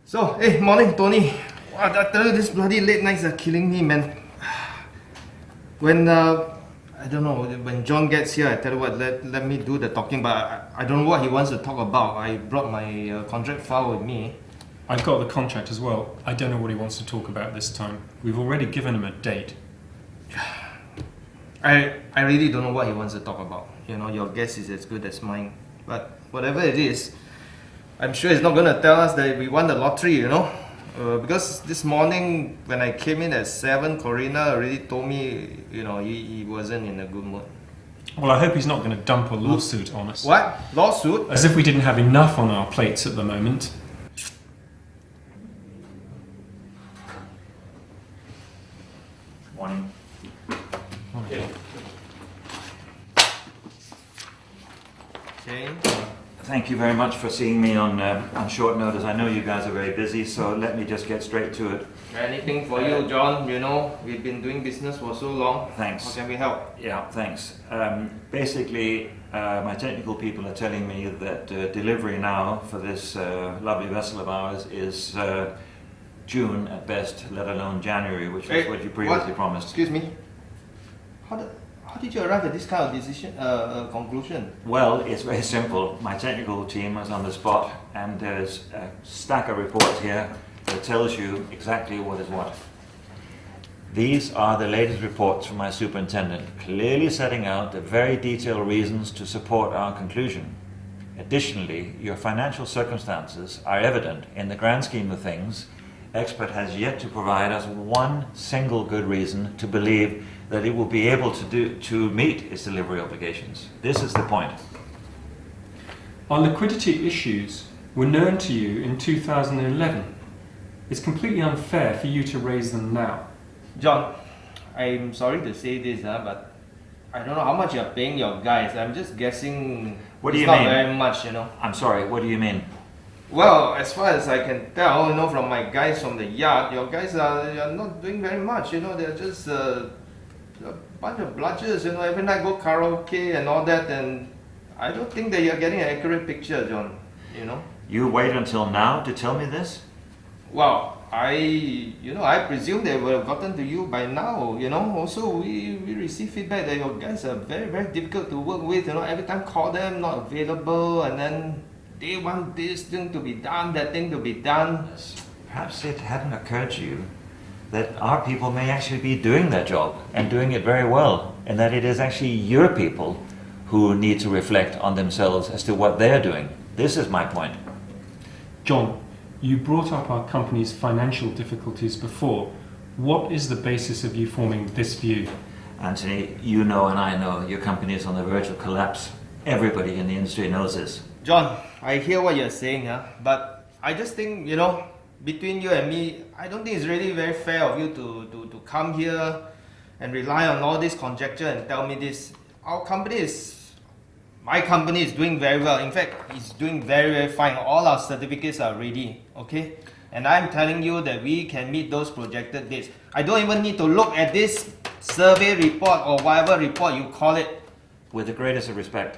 So, hey, morning, Tony. Wow, I tell you, this bloody late nights are killing me, man. When, I don't know, when John gets here, I tell you what, let me do the talking, but I don't know what he wants to talk about. I brought my contract file with me. I've got the contract as well. I don't know what he wants to talk about this time. We've already given him a date. I really don't know what he wants to talk about. You know, your guess is as good as mine. But whatever it is, I'm sure he's not going to tell us that we won the lottery, you know. Because this morning when I came in at 7, Corina already told me, you know, he wasn't in a good mood. Well, I hope he's not going to dump a lawsuit on us. What? Lawsuit? As if we didn't have enough on our plates at the moment. Morning. Okay. Okay. Thank you very much for seeing me on short notice. I know you guys are very busy, so let me just get straight to it. Anything for you, John? You know, we've been doing business for so long. Thanks. How can we help? Yeah, thanks. Basically, my technical people are telling me that delivery now for this lovely vessel of ours is June at best, let alone January, which is what you previously promised. Excuse me. How did you arrive at this kind of decision, conclusion? Well, it's very simple. My technical team was on the spot, and there's a stack of reports here that tells you exactly what is what. These are the latest reports from my superintendent, clearly setting out the very detailed reasons to support our conclusion. Additionally, your financial circumstances are evident. In the grand scheme of things, Expert has yet to provide us one single good reason to believe that it will be able to meet its delivery obligations. This is the point. Our liquidity issues were known to you in 2011. It's completely unfair for you to raise them now. John, I'm sorry to say this, but I don't know how much you're paying your guys. I'm just guessing. What do you it's not mean? very much, you know. I'm sorry, what do you mean? Well, as far as I can tell, you know, from my guys from the yard, your guys are not doing very much. You know, they're just a bunch of bludgers. You know, every night go karaoke and all that, and I don't think that you're getting an accurate picture, John. You know. You wait until now to tell me this? Well, I presume they would have gotten to you by now, you know. Also, we receive feedback that your guys are very, very difficult to work with, you know. Every time call them, not available, and then they want this thing to be done, that thing to be done. Perhaps it hadn't occurred to you that our people may actually be doing their job and doing it very well, and that it is actually your people who need to reflect on themselves as to what they're doing. This is my point. John, you brought up our company's financial difficulties before. What is the basis of you forming this view? Anthony, you know and I know your company is on the verge of collapse. Everybody in the industry knows this. John, I hear what you're saying, but I just think, you know, between you and me, I don't think it's really very fair of you to come here and rely on all this conjecture and tell me this. My company is doing very well. In fact, it's doing very, very fine. All our certificates are ready, okay? And I'm telling you that we can meet those projected dates. I don't even need to look at this survey report or whatever report you call it. With the greatest of respect,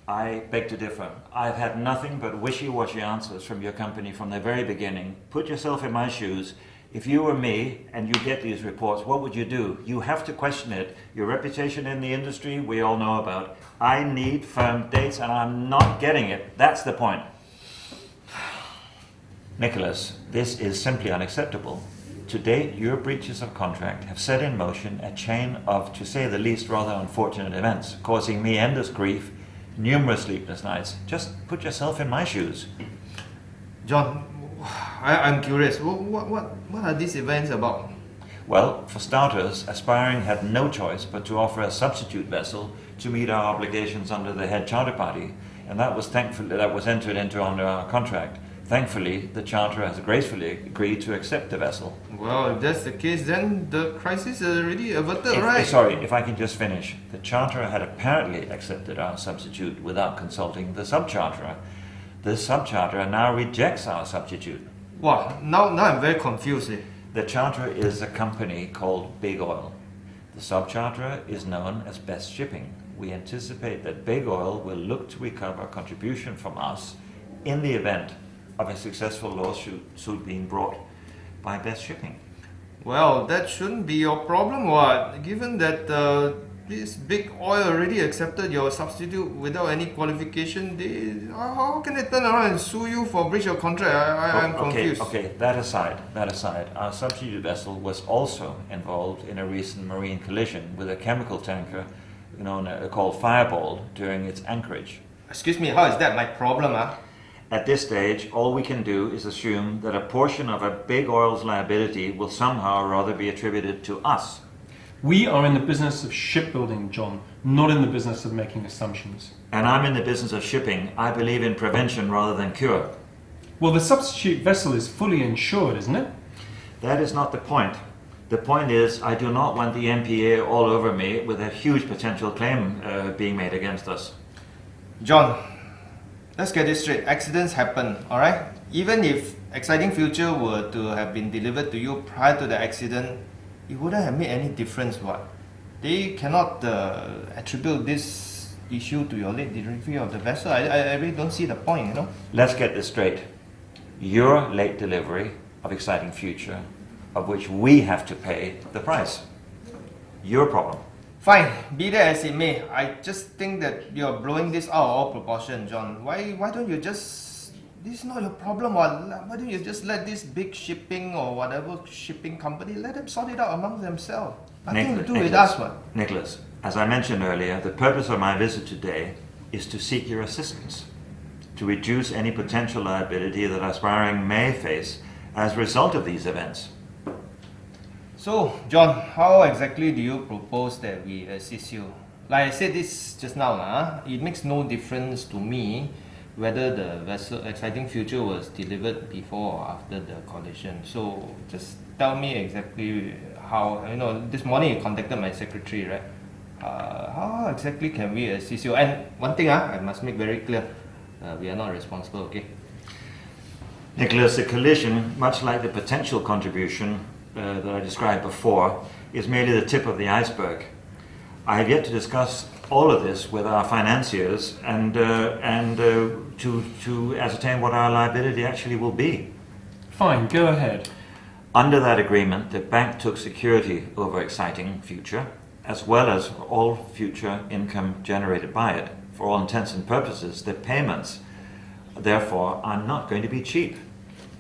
I beg to differ. I've had nothing but wishy-washy answers from your company from the very beginning. Put yourself in my shoes. If you were me and you get these reports, what would you do? You have to question it. Your reputation in the industry, we all know about. I need firm dates and I'm not getting it. That's the point. Nicholas, this is simply unacceptable. To date, your breaches of contract have set in motion a chain of, to say the least, rather unfortunate events, causing me endless grief, numerous sleepless nights. Just put yourself in my shoes. John, I'm curious. What are these events about? Well, for starters, Aspiring had no choice but to offer a substitute vessel to meet our obligations under the head charter party, and that was entered into under our contract. Thankfully, the charter has gracefully agreed to accept the vessel. Well, if that's the case, then the crisis is already averted, right? Sorry, if I can just finish. The charterer had apparently accepted our substitute without consulting the subcharterer. The subcharterer now rejects our substitute. Wow, now I'm very confused. The charterer is a company called Big Oil. The subcharterer is known as Best Shipping. We anticipate that Big Oil will look to recover contribution from us in the event of a successful lawsuit being brought by Best Shipping. Well, that shouldn't be your problem, what? Given that this big oil already accepted your substitute without any qualification, how can they turn around and sue you for breach of contract? I'm confused. Okay, that aside, our substitute vessel was also involved in a recent marine collision with a chemical tanker called Fireball during its anchorage. Excuse me, how is that my problem, huh? At this stage, all we can do is assume that a portion of a big oil's liability will somehow or other be attributed to us. We are in the business of shipbuilding, John, not in the business of making assumptions. And I'm in the business of shipping. I believe in prevention rather than cure. Well, the substitute vessel is fully insured, isn't it? That is not the point. The point is, I do not want the MPA all over me with a huge potential claim being made against us. John, let's get this straight. Accidents happen, alright? Even if Exciting Future were to have been delivered to you prior to the accident, it wouldn't have made any difference, what? They cannot attribute this issue to your late delivery of the vessel. I really don't see the point, Let's get this straight. Your late delivery of Exciting Future, of which we have to pay the price. Your problem. Fine, be that as it may, I just think that you're blowing this out of all proportion, John. Why don't you just... This is not your problem, why don't you just let this big shipping or whatever shipping company, let them sort it out among themselves. Nothing to do with us, what? Nicholas, as I mentioned earlier, the purpose of my visit today is to seek your assistance, to reduce any potential liability that Aspiring may face as a result of these events. So, John, how exactly do you propose that we assist you? Like I said this just now, it makes no difference to me whether the vessel Exciting Future was delivered before or after the collision. So, just tell me exactly how, this morning you contacted my secretary, right? How exactly can we assist you? And one thing, I must make very clear, we are not responsible, okay? Nicholas, the collision, much like the potential contribution that I described before, is merely the tip of the iceberg. I have yet to discuss all of this with our financiers and to ascertain what our liability actually will be. Fine, go ahead. Under that agreement, the bank took security over Exciting Future, as well as all future income generated by it. For all intents and purposes, the payments, therefore, are not going to be cheap.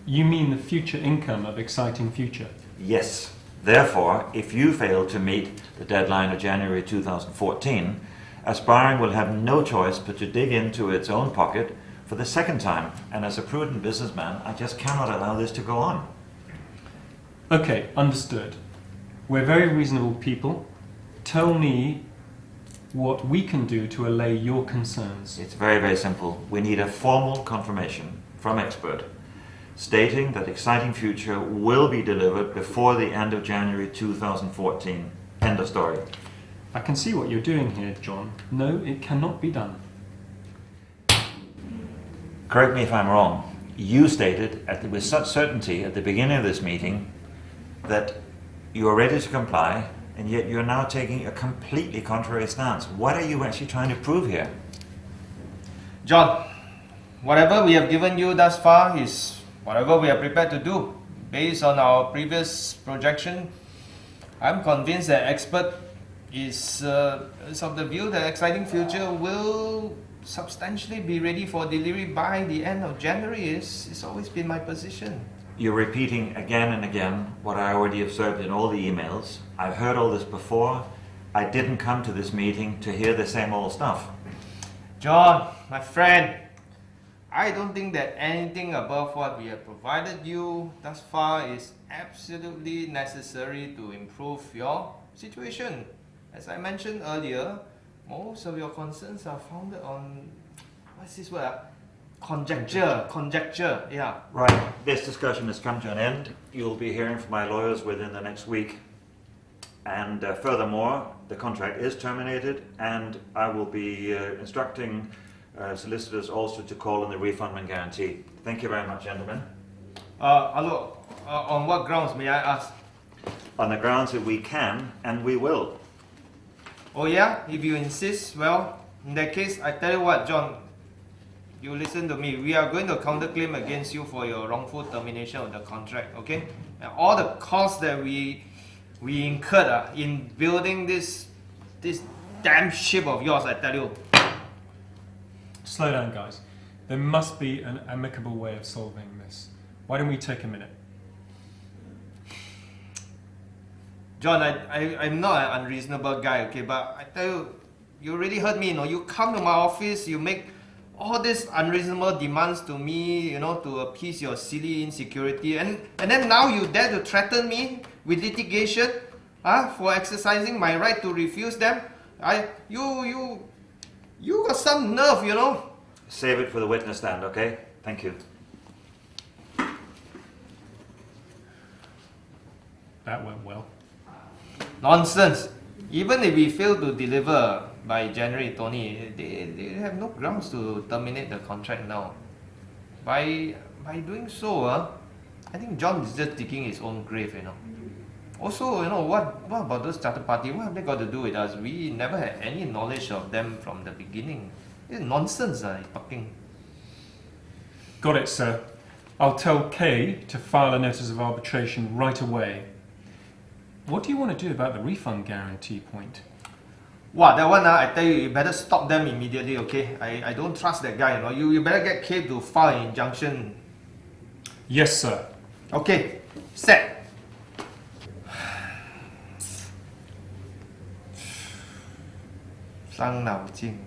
You mean the future income of Exciting Future? Yes. Therefore, if you fail to meet the deadline of January 2014, Aspiring will have no choice but to dig into its own pocket for the second time. And as a prudent businessman, I just cannot allow this to go on. Okay, understood. We're very reasonable people. Tell me what we can do to allay your concerns. It's very, very simple. We need a formal confirmation from expert stating that Exciting Future will be delivered before the end of January 2014. End of story. I can see what you're doing here, John. No, it cannot be done. Correct me if I'm wrong. You stated with such certainty at the beginning of this meeting that you are ready to comply, and yet you're now taking a completely contrary stance. What are you actually trying to prove here? John, whatever we have given you thus far is whatever we are prepared to do. Based on our previous projection, I'm convinced that expert is of the view that Exciting Future will substantially be ready for delivery by the end of January. It's always been my position. You're repeating again and again what I already observed in all the emails. I've heard all this before. I didn't come to this meeting to hear the same old stuff. John, my friend, I don't think that anything above what we have provided you thus far is absolutely necessary to improve your situation. As I mentioned earlier, most of your concerns are founded on, what's this word? Conjecture, yeah. Right, this discussion has come to an end. You'll be hearing from my lawyers within the next week. And furthermore, the contract is terminated, and I will be instructing solicitors also to call on the refundment guarantee. Thank you very much, gentlemen. Hello, on what grounds may I ask? On the grounds that we can and we will. Oh yeah, if you insist, well, in that case, I tell you what, John, you listen to me. We are going to counterclaim against you for your wrongful termination of the contract, okay? And all the costs that we incurred in building this damn ship of yours, I tell you. Slow down, guys. There must be an amicable way of solving this. Why don't we take a minute? John, I'm not an unreasonable guy, okay? But I tell you, you really hurt me, you know. You come to my office, you make all these unreasonable demands to me, you know, to appease your silly insecurity, and then now you dare to threaten me with litigation, for exercising my right to refuse them. You got some nerve, you know. Save it for the witness stand, okay? Thank you. That went well. Nonsense. Even if we fail to deliver by January, Tony, they have no grounds to terminate the contract now. By doing so, I think John is just digging his own grave, you know. Also, you know, what about those charter party? What have they got to do with us? We never had any knowledge of them from the beginning. It's nonsense, talking. Got it, sir. I'll tell Kay to file a notice of arbitration right away. What do you want to do about the refund guarantee point? Wow, that one, I tell you better stop them immediately, okay? I don't trust that guy, you know. You better get Kay to file an injunction. Yes, sir. Okay, set. 伤脑筋。